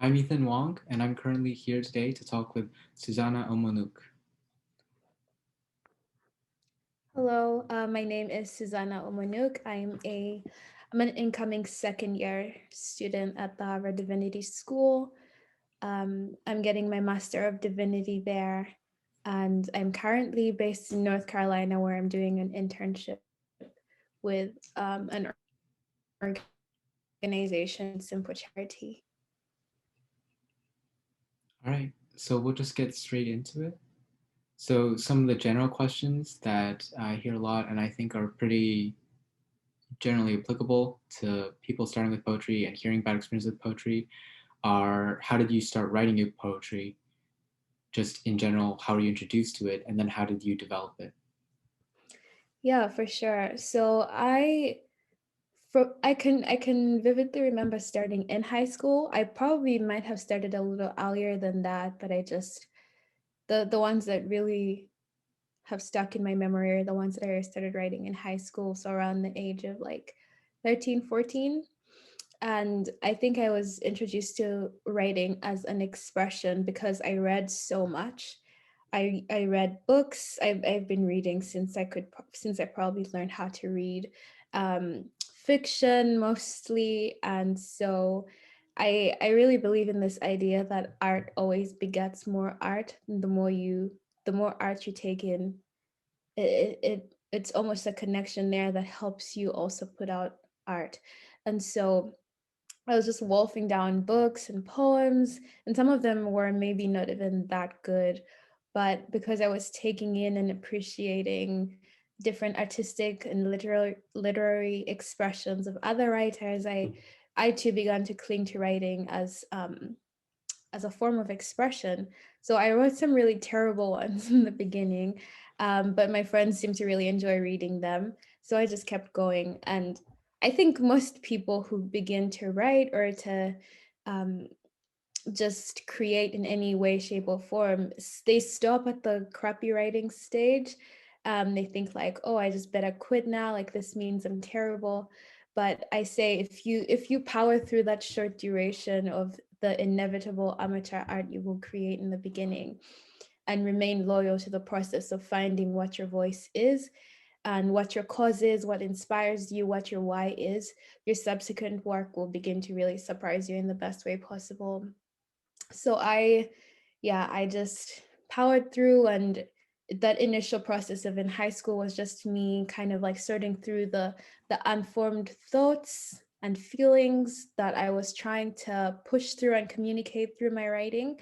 I'm Ethan Wong, and I'm currently here today to talk with Suzannah Omonuk. Hello, my name is Suzannah Omonuk. I'm an incoming second year student at the Harvard Divinity School. I'm getting my Master of Divinity there, and I'm currently based in North Carolina, where I'm doing an internship with an organization, Simple Charity. All right, so we'll just get straight into it. So, some of the general questions that I hear a lot and I think are pretty generally applicable to people starting with poetry and hearing about experiences with poetry are how did you start writing your poetry? Just in general, how were you introduced to it? And then how did you develop it? Yeah, for sure. I can vividly remember starting in high school. I probably might have started a little earlier than that, but I just the ones that really have stuck in my memory are the ones that I started writing in high school, so around the age of like 13, 14. And I think I was introduced to writing as an expression because I read so much. I read books. I've been reading since I probably learned how to read, fiction mostly. And so I really believe in this idea that art always begets more art. And the more art you take in, it's almost a connection there that helps you also put out art. And so I was just wolfing down books and poems, and some of them were maybe not even that good. But because I was taking in and appreciating different artistic and literary expressions of other writers, I too began to cling to writing as a form of expression. So I wrote some really terrible ones in the beginning, but my friends seemed to really enjoy reading them. So I just kept going. And I think most people who begin to write or to um, just create in any way, shape, or form, they stop at the crappy writing stage. They think like, oh, I just better quit now. Like this means I'm terrible. But I say if you power through that short duration of the inevitable amateur art you will create in the beginning and remain loyal to the process of finding what your voice is and what your cause is, what inspires you, what your why is, your subsequent work will begin to really surprise you in the best way possible. So I just powered through, and that initial process of in high school was just me kind of like sorting through the unformed thoughts and feelings that I was trying to push through and communicate through my writing.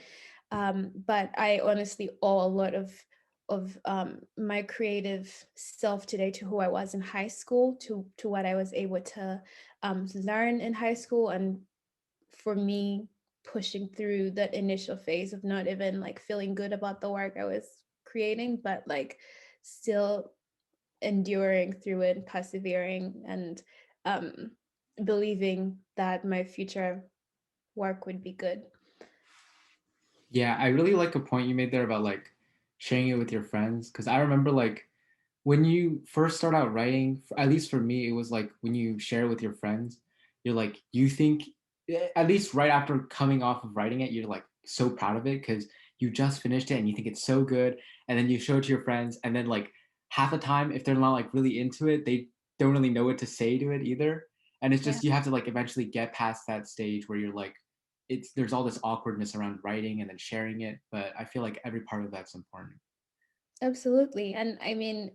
But I honestly owe a lot of my creative self today to who I was in high school, to what I was able to learn in high school, and for me pushing through that initial phase of not even like feeling good about the work I was creating, but like still enduring through it, persevering, and um, believing that my future work would be good. Yeah, I really like a point you made there about like sharing it with your friends. Because I remember like when you first start out writing, at least for me, it was like when you share it with your friends, you're like, you think, at least right after coming off of writing it, you're like so proud of it because you just finished it and you think it's so good. And then you show it to your friends, and then like half the time, if they're not like really into it, they don't really know what to say to it either. And it's Yeah. just, you have to like eventually get past that stage where you're like, there's all this awkwardness around writing and then sharing it. But I feel like every part of that's important. Absolutely. And I mean,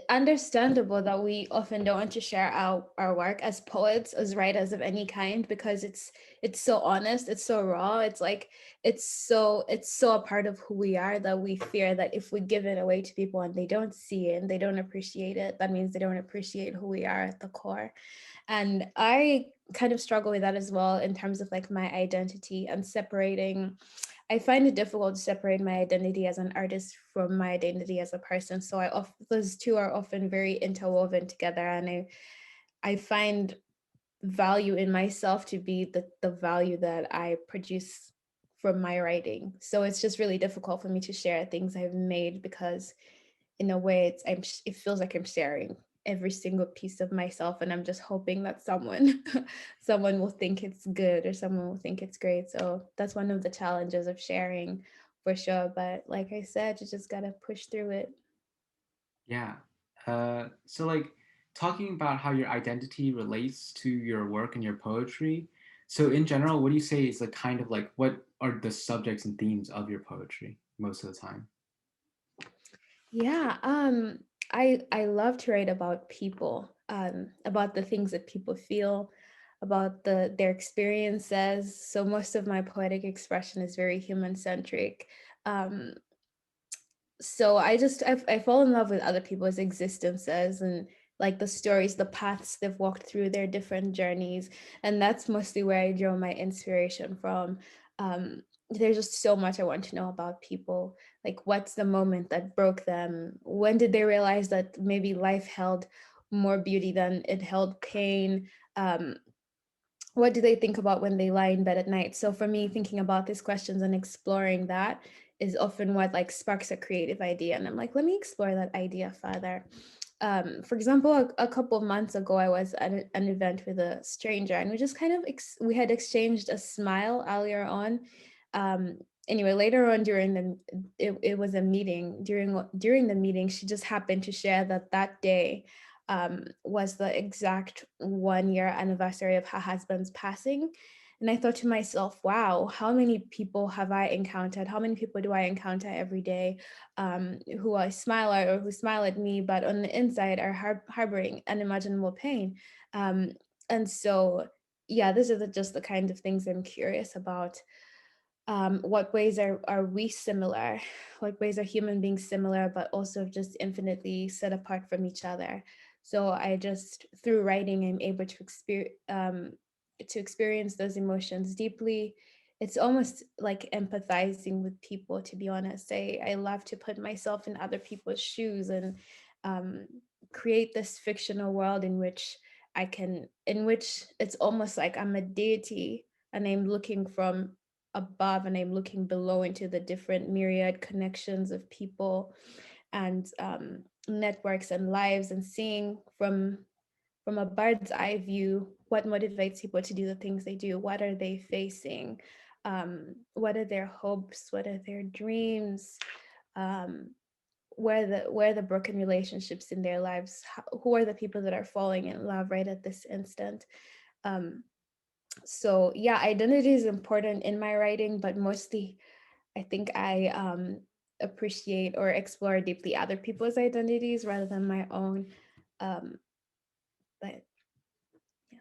understandable that we often don't want to share our work as poets, as writers of any kind, because it's so honest, it's so raw, it's like it's so a part of who we are that we fear that if we give it away to people and they don't see it and they don't appreciate it, that means they don't appreciate who we are at the core. And I kind of struggle with that as well in terms of like my identity and separating. I find it difficult to separate my identity as an artist from my identity as a person. So those two are often very interwoven together, and I find value in myself to be the value that I produce from my writing. So it's just really difficult for me to share things I've made because in a way it feels like I'm sharing. every single piece of myself, and I'm just hoping that someone someone will think it's good or someone will think it's great. So that's one of the challenges of sharing for sure. But like I said, you just gotta push through it. Yeah. So like talking about how your identity relates to your work and your poetry. So in general, what do you say is like kind of like what are the subjects and themes of your poetry most of the time? Yeah, I love to write about people, about the things that people feel, about their experiences. So most of my poetic expression is very human centric. Um, so I fall in love with other people's existences and like the stories, the paths they've walked through, their different journeys, and that's mostly where I draw my inspiration from. There's just so much I want to know about people. Like, what's the moment that broke them? When did they realize that maybe life held more beauty than it held pain? Um, what do they think about when they lie in bed at night? So for me, thinking about these questions and exploring that is often what like sparks a creative idea, and I'm like, let me explore that idea further. For example, a couple of months ago I was at an event with a stranger, and we just kind of we had exchanged a smile earlier on. um, anyway, later on during it was a meeting. During the meeting, she just happened to share that that day was the exact 1 year anniversary of her husband's passing. And I thought to myself, wow, how many people have I encountered? How many people do I encounter every day, who I smile at or who smile at me, but on the inside are harboring unimaginable pain? Um, and so, yeah, these are just the kind of things I'm curious about. What ways are we similar? What ways are human beings similar, but also just infinitely set apart from each other? So I just, through writing, I'm able to experience those emotions deeply. It's almost like empathizing with people, to be honest. I love to put myself in other people's shoes and um, create this fictional world in which it's almost like I'm a deity and I'm looking from above and I'm looking below into the different myriad connections of people and networks and lives, and seeing from a bird's eye view what motivates people to do the things they do. What are they facing? What are their hopes? What are their dreams? Um, where the broken relationships in their lives? Who are the people that are falling in love right at this instant? Um, so yeah, identity is important in my writing, but mostly I think I appreciate or explore deeply other people's identities rather than my own. um, but yeah.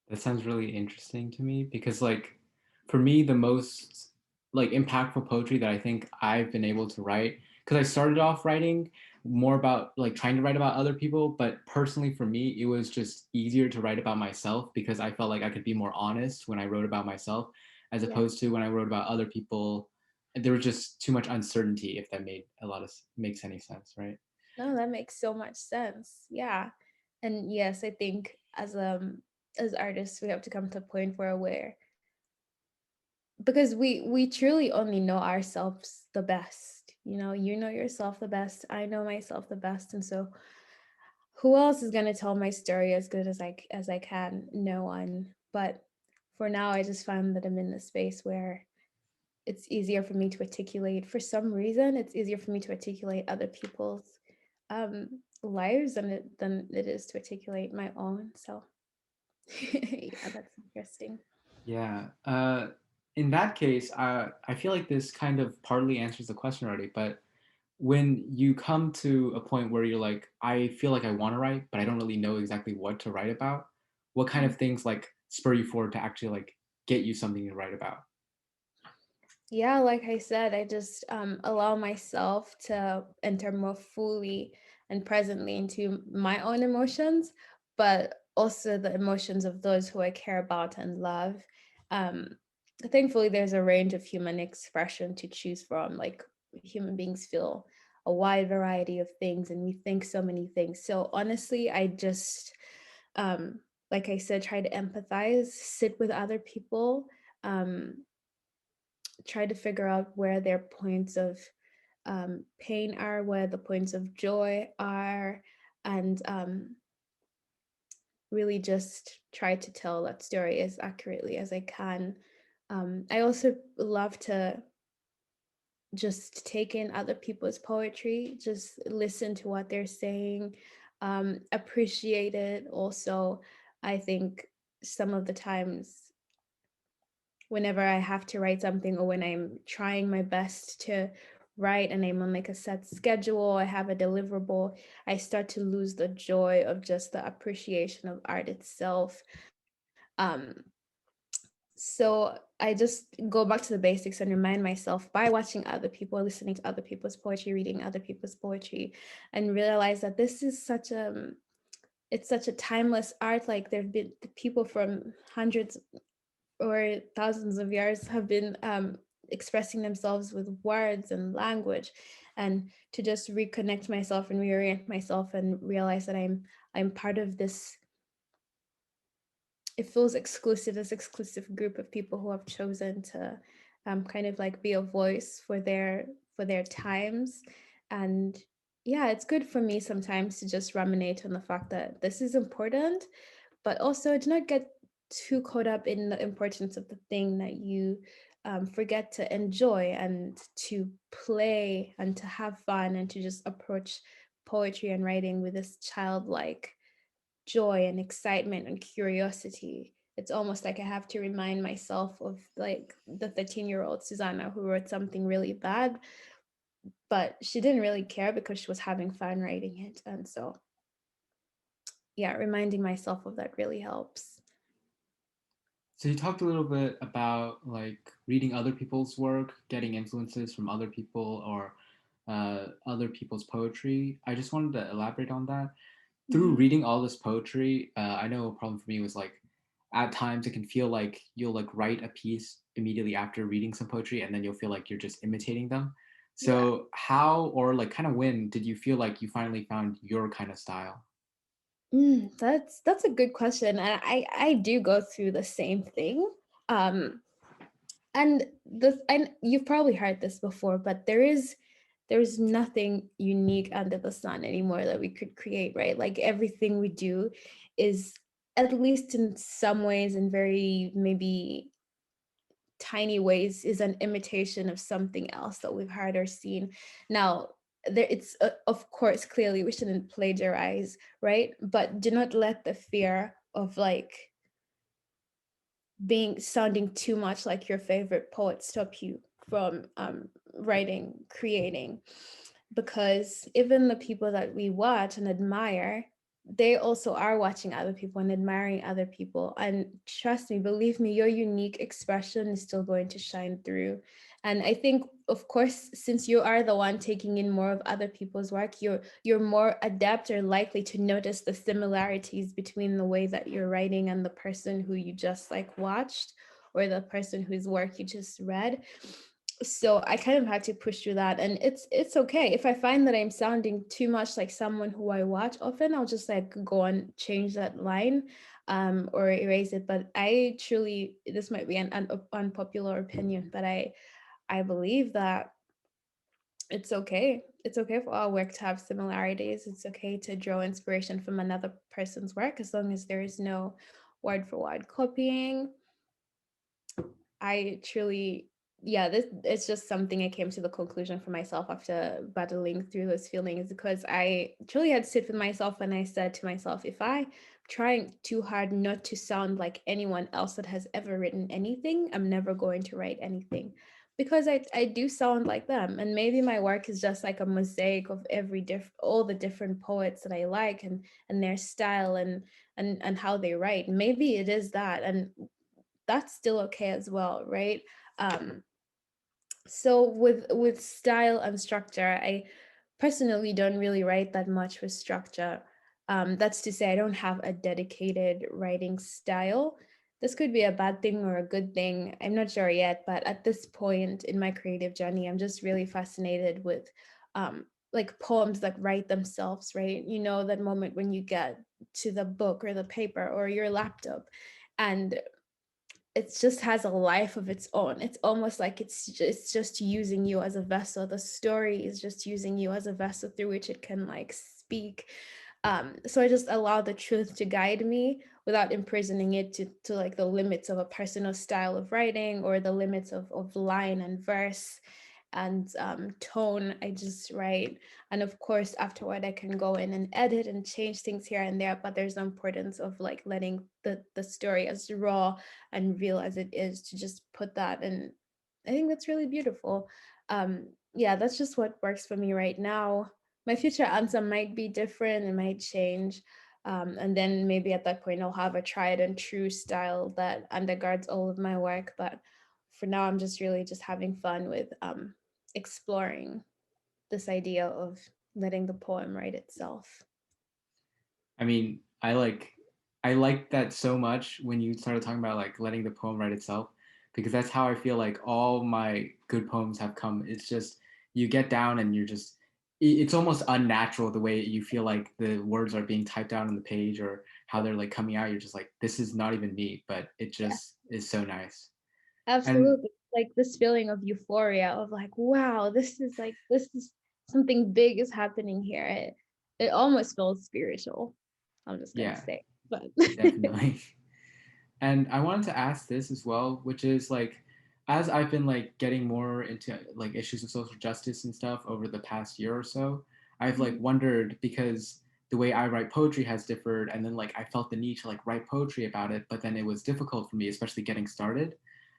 That sounds really interesting to me because like for me the most like impactful poetry that I think I've been able to write, because I started off writing more about like trying to write about other people, but personally for me it was just easier to write about myself because I felt like I could be more honest when I wrote about myself as Yeah, opposed to when I wrote about other people. There was just too much uncertainty, if that makes any sense, right? no, that makes so much sense. Yeah, and yes, I think as artists we have to come to a point where we're, because we truly only know ourselves the best. You know yourself the best, I know myself the best, and so who else is going to tell my story as good as I can? No one. But for now, I just found that I'm in the space where it's easier for me to articulate. For some reason, it's easier for me to articulate other people's lives than it is to articulate my own. So yeah, that's interesting. Yeah. In that case, I feel like this kind of partly answers the question already, but when you come to a point where you're like, I feel like I want to write, but I don't really know exactly what to write about, what kind Mm. of things like spur you forward to actually like get you something to write about? Yeah, like I said, I just allow myself to enter more fully and presently into my own emotions, but also the emotions of those who I care about and love. Um, Thankfully, there's a range of human expression to choose from. Like, human beings feel a wide variety of things, and we think so many things. So honestly, I just, um, like I said, try to empathize, sit with other people. Um, Try to figure out where their points of pain are, where the points of joy are, and really just try to tell that story as accurately as I can. I also love to just take in other people's poetry, just listen to what they're saying, appreciate it. Also, I think some of the times whenever I have to write something or when I'm trying my best to write and I'm on like a set schedule, I have a deliverable, I start to lose the joy of just the appreciation of art itself. Um, so I just go back to the basics and remind myself by watching other people, listening to other people's poetry, reading other people's poetry, and realize that this is such a it's such a timeless art. Like there have been people from hundreds or thousands of years have been expressing themselves with words and language, and to just reconnect myself and reorient myself and realize that I'm part of this. It feels exclusive, this exclusive group of people who have chosen to kind of like be a voice for their times. And yeah, it's good for me sometimes to just ruminate on the fact that this is important, but also do not get too caught up in the importance of the thing that you forget to enjoy and to play and to have fun and to just approach poetry and writing with this childlike joy and excitement and curiosity. It's almost like I have to remind myself of like the 13-year-old Suzannah who wrote something really bad, but she didn't really care because she was having fun writing it. And so, yeah, reminding myself of that really helps. So you talked a little bit about like reading other people's work, getting influences from other people or other people's poetry. I just wanted to elaborate on that. Through Mhm. reading all this poetry, I know a problem for me was like at times it can feel like you'll like write a piece immediately after reading some poetry and then you'll feel like you're just imitating them. Yeah. So how or like kind of when did you feel like you finally found your kind of style? That's a good question, and I do go through the same thing. Um, and you've probably heard this before, but there's nothing unique under the sun anymore that we could create, right? Like everything we do is, at least in some ways, in very maybe tiny ways, is an imitation of something else that we've heard or seen. Now, there it's of course clearly we shouldn't plagiarize, right? But do not let the fear of like being sounding too much like your favorite poet stop you from writing, creating, because even the people that we watch and admire, they also are watching other people and admiring other people. And trust me, believe me, your unique expression is still going to shine through. And I think, of course, since you are the one taking in more of other people's work, you're more adept or likely to notice the similarities between the way that you're writing and the person who you just like watched, or the person whose work you just read. So I kind of had to push through that, and it's okay if I find that I'm sounding too much like someone who I watch often. I'll just like go and change that line, or erase it. But I truly, this might be an unpopular opinion, but I believe that it's okay for our work to have similarities. It's okay to draw inspiration from another person's work, as long as there is no word for word copying. I truly, yeah, this it's just something I came to the conclusion for myself after battling through those feelings, because I truly had to sit with myself and I said to myself, if I trying too hard not to sound like anyone else that has ever written anything, I'm never going to write anything. Because I do sound like them, and maybe my work is just like a mosaic of all the different poets that I like, and their style and how they write. Maybe it is that, and that's still okay as well, right? um so with style and structure, I personally don't really write that much with structure. That's to say, I don't have a dedicated writing style. This could be a bad thing or a good thing, I'm not sure yet, but at this point in my creative journey, I'm just really fascinated with like poems that write themselves, right? You know, that moment when you get to the book or the paper or your laptop, and it just has a life of its own. It's almost like it's just using you as a vessel. The story is just using you as a vessel through which it can like speak. So I just allow the truth to guide me without imprisoning it to like the limits of a personal style of writing or the limits of line and verse and tone. I just write. And of course, afterward, I can go in and edit and change things here and there. But there's the importance of like letting the story as raw and real as it is to just put that. And I think that's really beautiful. Yeah, that's just what works for me right now. My future answer might be different, it might change. And then maybe at that point, I'll have a tried and true style that undergirds all of my work. But for now, I'm just really just having fun with exploring this idea of letting the poem write itself. I mean, I like that so much when you started talking about like letting the poem write itself, because that's how I feel like all my good poems have come. It's just you get down and you're just it's almost unnatural the way you feel like the words are being typed out on the page or how they're like coming out. You're just like, this is not even me, but it Yeah, just is so nice. And absolutely. Like this feeling of euphoria of like, wow, this is something big is happening here. It almost feels spiritual. I'm just gonna yeah, say, but definitely. And I wanted to ask this as well, which is like, as I've been like getting more into like issues of social justice and stuff over the past year or so, I've like Mhm. wondered because the way I write poetry has differed, and then like I felt the need to like write poetry about it, but then it was difficult for me, especially getting started.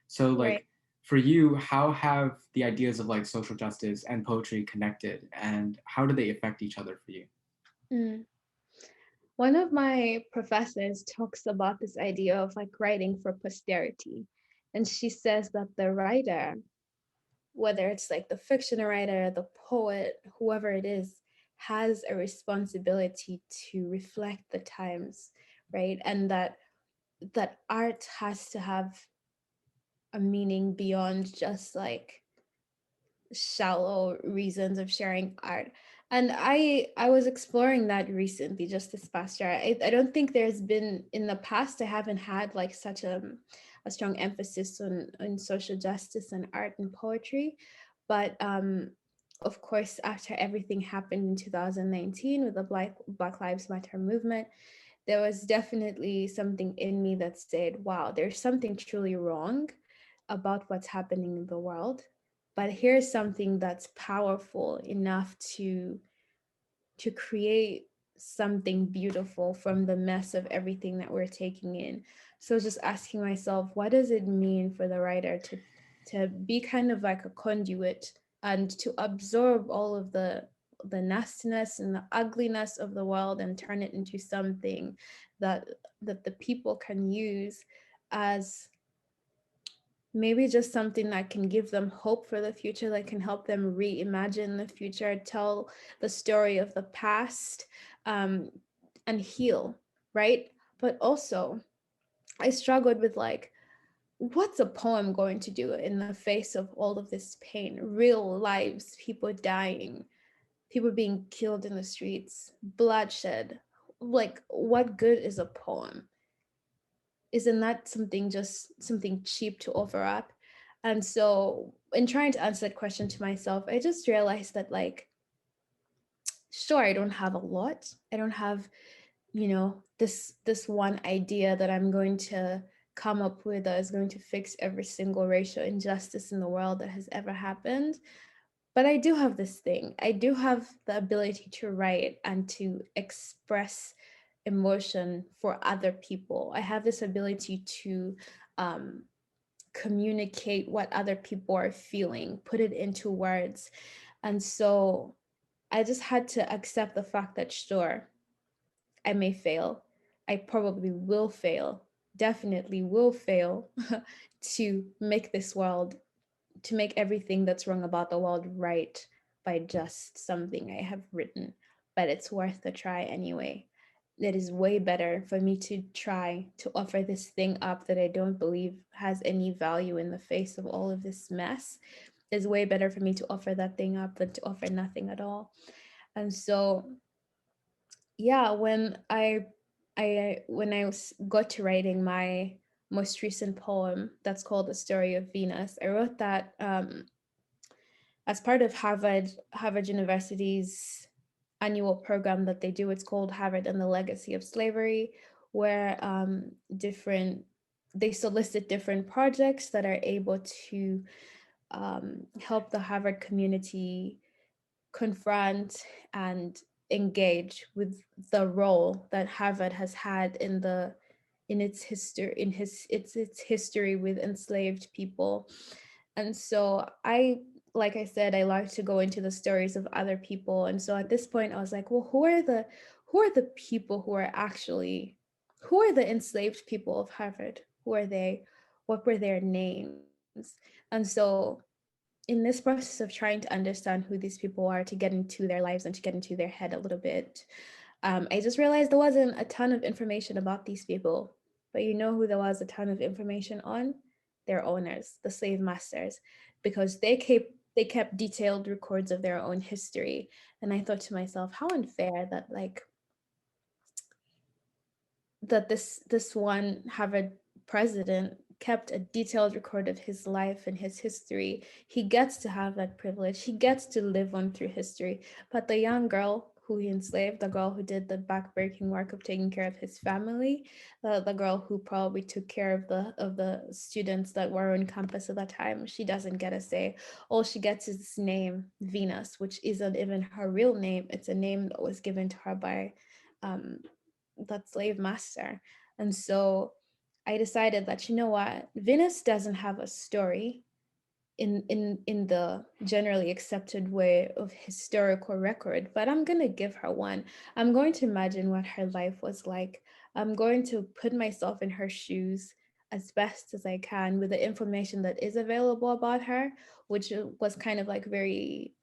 So Right. like for you, how have the ideas of like social justice and poetry connected, and how do they affect each other for you? Mm. One of my professors talks about this idea of like writing for posterity. And she says that the writer, whether it's like the fiction writer, the poet, whoever it is, has a responsibility to reflect the times, right? And that art has to have a meaning beyond just like shallow reasons of sharing art. And I was exploring that recently, just this past year. I don't think there's been in the past, I haven't had like such a strong emphasis on social justice and art and poetry. But of course, after everything happened in 2019 with the Black Lives Matter movement, there was definitely something in me that said, wow, there's something truly wrong about what's happening in the world. But here's something that's powerful enough to create something beautiful from the mess of everything that we're taking in. So just asking myself, what does it mean for the writer to be kind of like a conduit and to absorb all of the nastiness and the ugliness of the world and turn it into something that that the people can use as maybe just something that can give them hope for the future, that can help them reimagine the future, tell the story of the past, um, and heal, right? But also, I struggled with like, what's a poem going to do in the face of all of this pain? Real lives, people dying, people being killed in the streets, bloodshed. Like, what good is a poem? Isn't that something just something cheap to offer up? And so in trying to answer that question to myself, I just realized that like, sure, I don't have a lot. I don't have, this one idea that I'm going to come up with that is going to fix every single racial injustice in the world that has ever happened. But I do have this thing. I do have the ability to write and to express emotion for other people. I have this ability to um, communicate what other people are feeling, put it into words. And so I just had to accept the fact that, sure, I may fail. I probably will fail, definitely will fail to make this world, to make everything that's wrong about the world right by just something I have written. But it's worth a try anyway. It is way better for me to try to offer this thing up that I don't believe has any value in the face of all of this mess. It's way better for me to offer that thing up than to offer nothing at all. And so, yeah, got to writing my most recent poem that's called The Story of Venus, I wrote that as part of Harvard University's annual program that they do. It's called Harvard and the Legacy of Slavery, where different they solicit different projects that are able to help the Harvard community confront and engage with the role that Harvard has had in its history its history with enslaved people. And so like I said, I like to go into the stories of other people. And so at this point I was like, well, who are the people who are actually who are the enslaved people of Harvard? Who are they? What were their names? And so in this process of trying to understand who these people are, to get into their lives and to get into their head a little bit, I just realized there wasn't a ton of information about these people. But you know who there was a ton of information on? Their owners, the slave masters, because they kept detailed records of their own history. And I thought to myself, how unfair that this one Harvard president kept a detailed record of his life and his history. He gets to have that privilege. He gets to live on through history. But the young girl who he enslaved, the girl who did the backbreaking work of taking care of his family, the girl who probably took care of the students that were on campus at that time, she doesn't get a say. All she gets is this name, Venus, which isn't even her real name. It's a name that was given to her by um, that slave master. And so I decided that, you know what, Venus doesn't have a story in the generally accepted way of historical record, but I'm gonna give her one. I'm going to imagine what her life was like. I'm going to put myself in her shoes as best as I can with the information that is available about her, which was kind of like very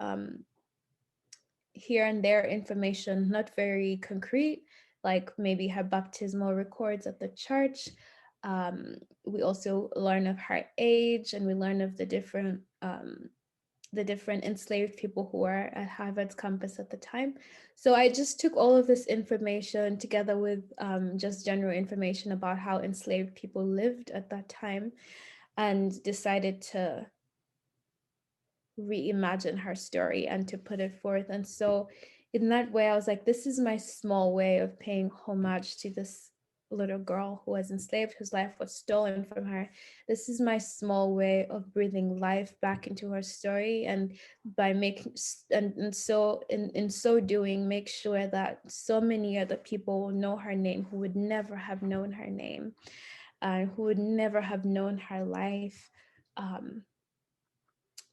here and there information, not very concrete, like maybe her baptismal records at the church. We also learn of her age, and we learn of the different enslaved people who were at Harvard's campus at the time. So I just took all of this information together with just general information about how enslaved people lived at that time, and decided to reimagine her story and to put it forth. And so in that way, I was like, this is my small way of paying homage to this little girl who was enslaved, whose life was stolen from her. This is my small way of breathing life back into her story, and by making and so in so doing, make sure that so many other people will know her name who would never have known her name, and who would never have known her life. um,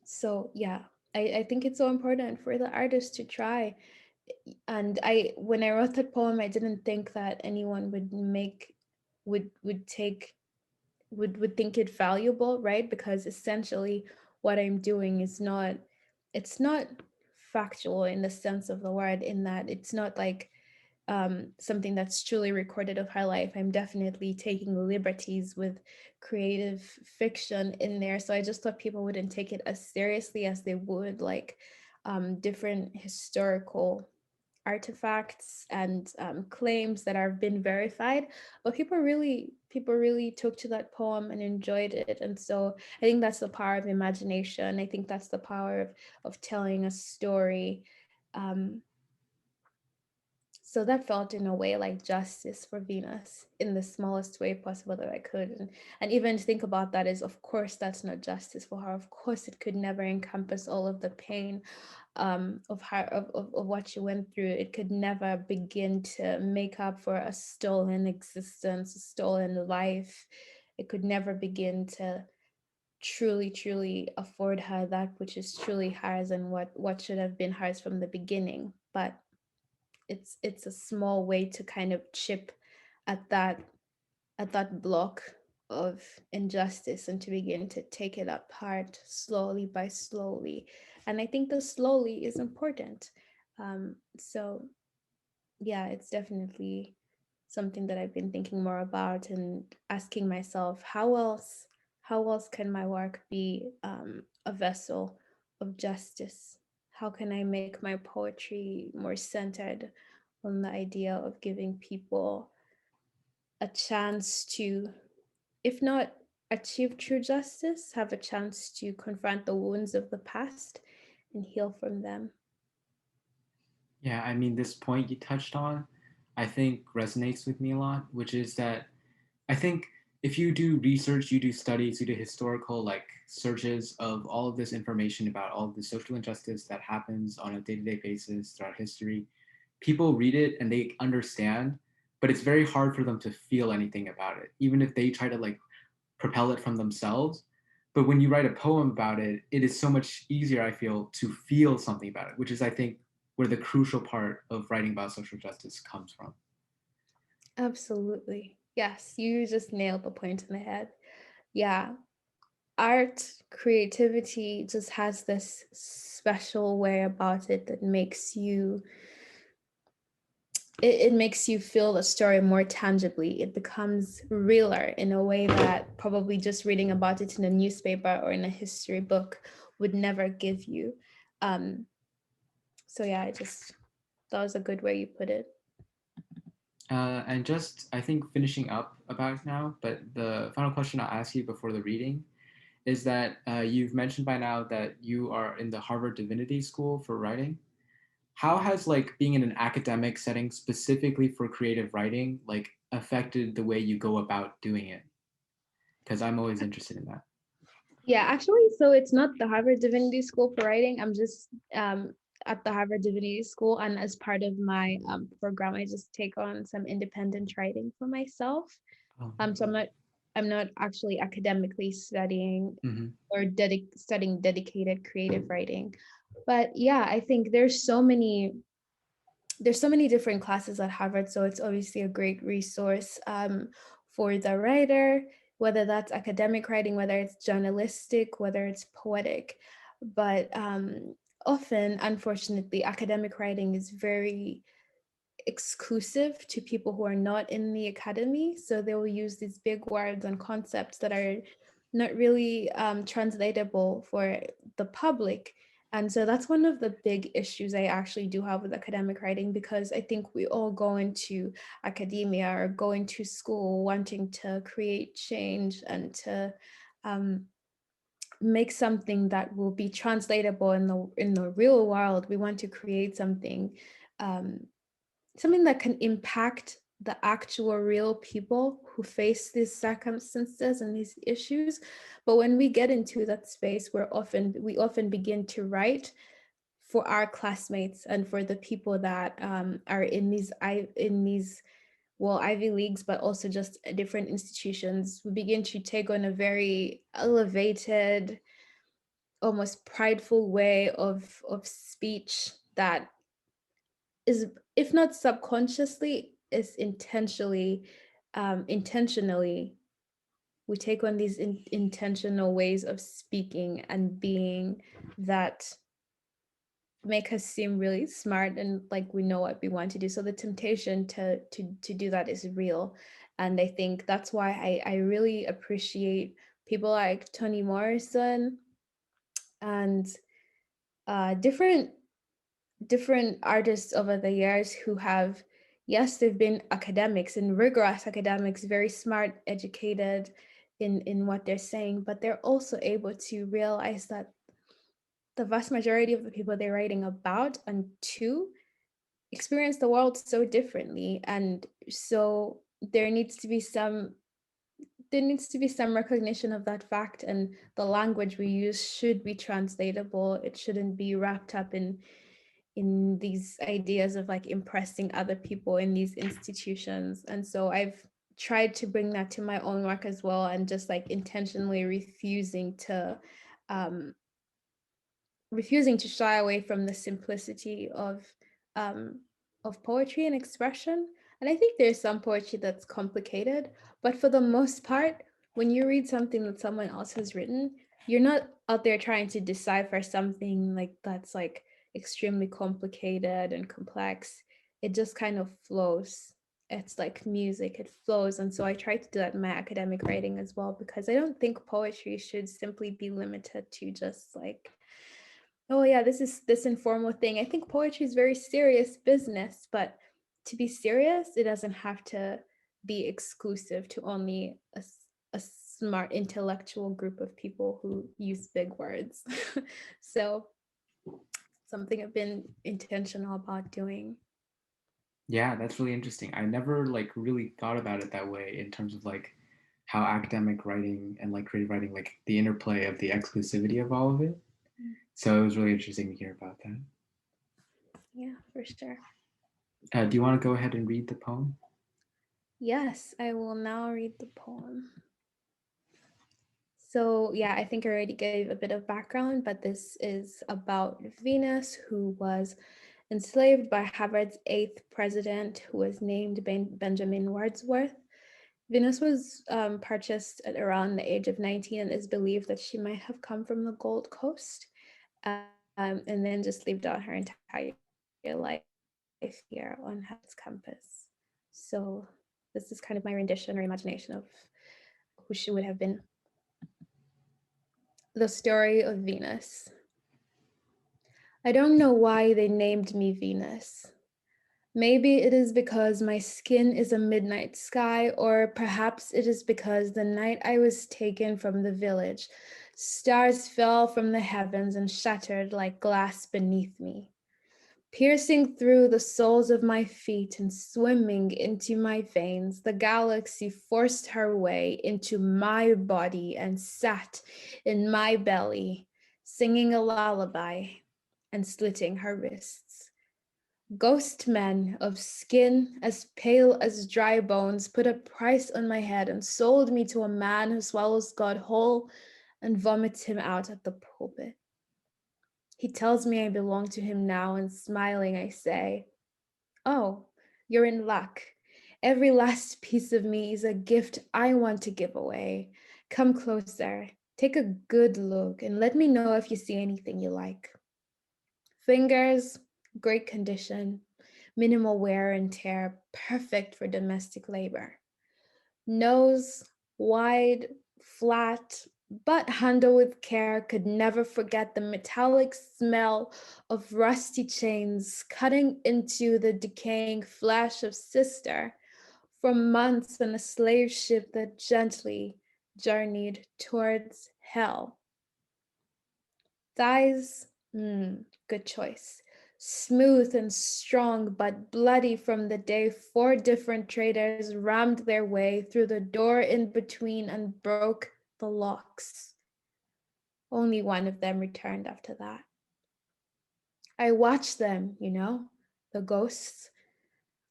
so yeah, I think it's so important for the artist to try. And when I wrote that poem, I didn't think that anyone would take would think it valuable, right? Because essentially what I'm doing is not, it's not factual in the sense of the word, in that it's not like something that's truly recorded of her life. I'm definitely taking liberties with creative fiction in there. So I just thought people wouldn't take it as seriously as they would like different historical artifacts and claims that have been verified. But people really took to that poem and enjoyed it. And so I think that's the power of imagination. I think that's the power of telling a story. um, so that felt in a way like justice for Venus in the smallest way possible that I could. And even to think about that is, of course, that's not justice for her. Of course, it could never encompass all of the pain of her, of what she went through. It could never begin to make up for a stolen existence, a stolen life. It could never begin to truly afford her that which is truly hers, and what should have been hers from the beginning. But it's a small way to kind of chip at that block of injustice, and to begin to take it apart slowly by slowly. And I think the slowly is important. So yeah, it's definitely something that I've been thinking more about, and asking myself, how else can my work be a vessel of justice? How can I make my poetry more centered on the idea of giving people a chance to, if not achieve true justice, have a chance to confront the wounds of the past and heal from them? Yeah, I mean, this point you touched on, I think resonates with me a lot, which is that I think if you do research, you do studies, you do historical like searches of all of this information about all of the social injustice that happens on a day-to-day basis throughout history, people read it and they understand, but it's very hard for them to feel anything about it, even if they try to like propel it from themselves. But when you write a poem about it, it is so much easier, I feel, to feel something about it, which is, I think, where the crucial part of writing about social justice comes from. Absolutely. Yes, you just nailed the point in the head. Yeah, art, creativity just has this special way about it that makes you it makes you feel the story more tangibly. It becomes realer in a way that probably just reading about it in a newspaper or in a history book would never give you. Um, so yeah, I just that was a good way you put it. And just, I think, finishing up about now, but the final question I'll ask you before the reading is that you've mentioned by now that you are in the Harvard Divinity School for writing. How has like being in an academic setting specifically for creative writing like affected the way you go about doing it? Because I'm always interested in that. Yeah, actually, so it's not the Harvard Divinity School for writing. I'm just at the Harvard Divinity School, and as part of my program, I just take on some independent writing for myself. Oh. So I'm not actually academically studying Hmm. or studying dedicated creative writing, but yeah, I think there's so many different classes at Harvard, so it's obviously a great resource for the writer, whether that's academic writing, whether it's journalistic, whether it's poetic. But often, unfortunately, academic writing is very exclusive to people who are not in the academy. So they will use these big words and concepts that are not really translatable for the public. And so that's one of the big issues I actually do have with academic writing, because I think we all go into academia or go into school wanting to create change and to um, make something that will be translatable in the real world. We want to create um, something that can impact the actual real people who face these circumstances and these issues. But when we get into that space, we often begin to write for our classmates and for the people that are in these well, Ivy Leagues, but also just different institutions. We begin to take on a very elevated, almost prideful way of speech that is, if not subconsciously, is intentionally we take on these intentional ways of speaking and being that make us seem really smart and like we know what we want to do. So the temptation to do that is real. And I think that's why I really appreciate people like Toni Morrison and different artists over the years who have, yes, they've been academics and rigorous academics, very smart, educated in what they're saying, but they're also able to realize that the vast majority of the people they're writing about and to experience the world so differently. And so there needs to be some recognition of that fact, and the language we use should be translatable. It shouldn't be wrapped up in these ideas of like impressing other people in these institutions. And so I've tried to bring that to my own work as well, and just like intentionally um, refusing to shy away from the simplicity um, of poetry and expression. And I think there's some poetry that's complicated, but for the most part, when you read something that someone else has written, you're not out there trying to decipher something like that's like extremely complicated and complex. It just kind of flows. It's like music, it flows. And so I try to do that in my academic writing as well, because I don't think poetry should simply be limited to just like, oh yeah, this is this informal thing. I think poetry is very serious business, but to be serious, it doesn't have to be exclusive to only a smart intellectual group of people who use big words. so something I've been intentional about doing. Yeah, that's really interesting. I never like really thought about it that way in terms of like how academic writing and like creative writing, like the interplay of the exclusivity of all of it. So it was really interesting to hear about that. Yeah, for sure. Do you want to go ahead and read the poem? Yes, I will now read the poem. So, yeah, I think I already gave a bit of background, but this is about Venus, who was enslaved by Harvard's eighth president, who was named Benjamin Wordsworth. Venus was purchased at around the age of 19 and is believed that she might have come from the Gold Coast, and then just lived out her entire life here on Harvard's campus. So this is kind of my rendition or imagination of who she would have been. The story of Venus. I don't know why they named me Venus. Maybe it is because my skin is a midnight sky, or perhaps it is because the night I was taken from the village, stars fell from the heavens and shattered like glass beneath me. Piercing through the soles of my feet and swimming into my veins, the galaxy forced her way into my body and sat in my belly, singing a lullaby and slitting her wrists. Ghost men of skin as pale as dry bones put a price on my head and sold me to a man who swallows God whole and vomits him out at the pulpit. He tells me I belong to him now, and smiling, I say, "Oh, you're in luck. Every last piece of me is a gift I want to give away. Come closer, take a good look, and let me know if you see anything you like." Fingers, great condition, minimal wear and tear, perfect for domestic labor. Nose, wide, flat, but handled with care, could never forget the metallic smell of rusty chains cutting into the decaying flesh of sister for months on a slave ship that gently journeyed towards hell. Thighs, good choice. Smooth and strong, but bloody from the day 4 different traders rammed their way through the door in between and broke the locks. Only one of them returned after that. I watched them, the ghosts,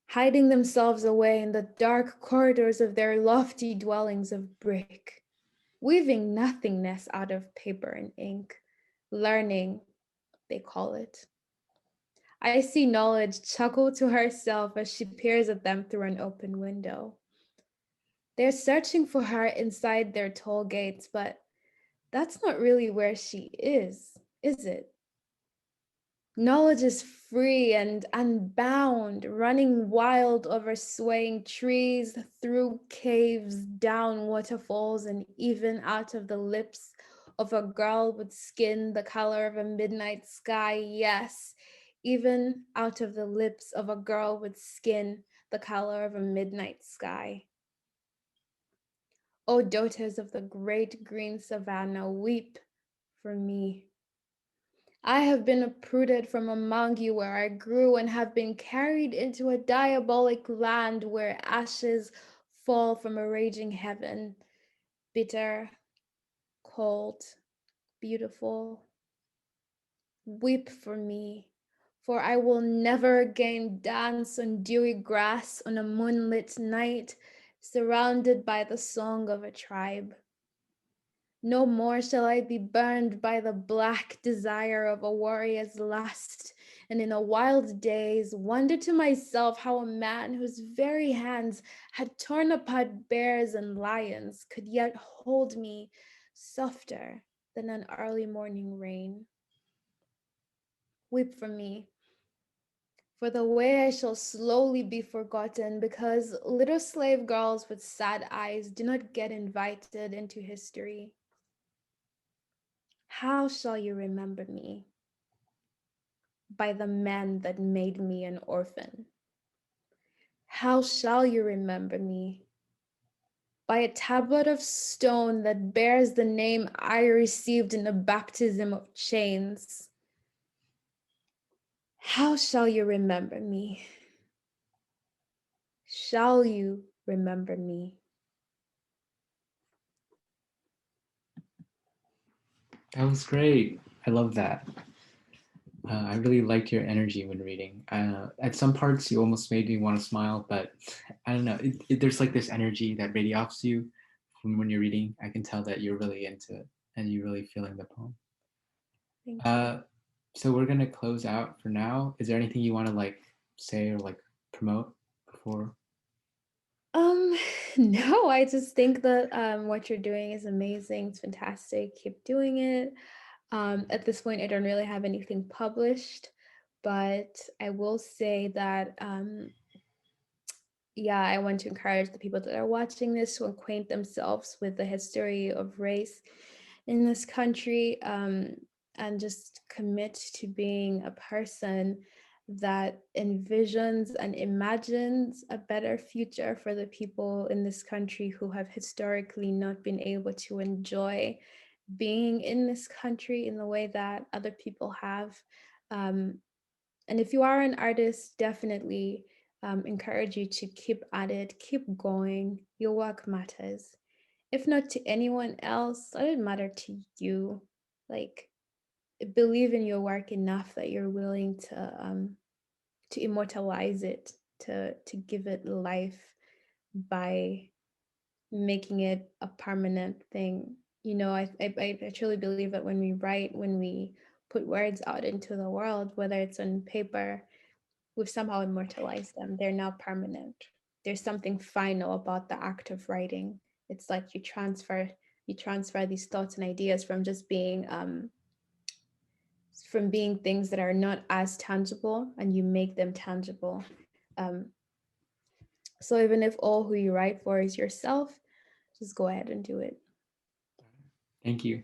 hiding themselves away in the dark corridors of their lofty dwellings of brick, weaving nothingness out of paper and ink, learning, they call it. I see knowledge chuckle to herself as she peers at them through an open window. They're searching for her inside their toll gates, but that's not really where she is it? Knowledge is free and unbound, running wild over swaying trees, through caves, down waterfalls, and even out of the lips of a girl with skin the color of a midnight sky. Yes, even out of the lips of a girl with skin the color of a midnight sky. O daughters of the great green savannah, weep for me. I have been uprooted from among you where I grew and have been carried into a diabolic land where ashes fall from a raging heaven, bitter, cold, beautiful. Weep for me, for I will never again dance on dewy grass on a moonlit night, surrounded by the song of a tribe. No more shall I be burned by the black desire of a warrior's lust, and in a wild daze wonder to myself how a man whose very hands had torn apart bears and lions could yet hold me softer than an early morning rain. Weep for me, for the way I shall slowly be forgotten, because little slave girls with sad eyes do not get invited into history. How shall you remember me? By the men that made me an orphan. How shall you remember me? By a tablet of stone that bears the name I received in a baptism of chains. How shall you remember me? Shall you remember me? That was great. I love that. I really liked your energy when reading. At some parts, you almost made me want to smile, but I don't know. There's like this energy that radiates you from when you're reading. I can tell that you're really into it and you're really feeling the poem. Thank you. Uh, so we're gonna close out for now. Is there anything you want to like say or like promote before? Um, no, I just think that what you're doing is amazing. It's fantastic. Keep doing it. At this point, I don't really have anything published, but I will say that yeah, I want to encourage the people that are watching this to acquaint themselves with the history of race in this country, and just commit to being a person that envisions and imagines a better future for the people in this country who have historically not been able to enjoy being in this country in the way that other people have. Um, and if you are an artist, definitely encourage you to keep at it, keep going. Your work matters. If not to anyone else, let it matter to you. Like, believe in your work enough that you're willing to immortalize it, to give it life by making it a permanent thing. You know, I truly believe that when we write, when we put words out into the world, whether it's on paper, we've somehow immortalized them. They're now permanent. There's something final about the act of writing. It's like you transfer these thoughts and ideas from being things that are not as tangible, and you make them tangible. Um, so even if all who you write for is yourself, just go ahead and do it. Thank you.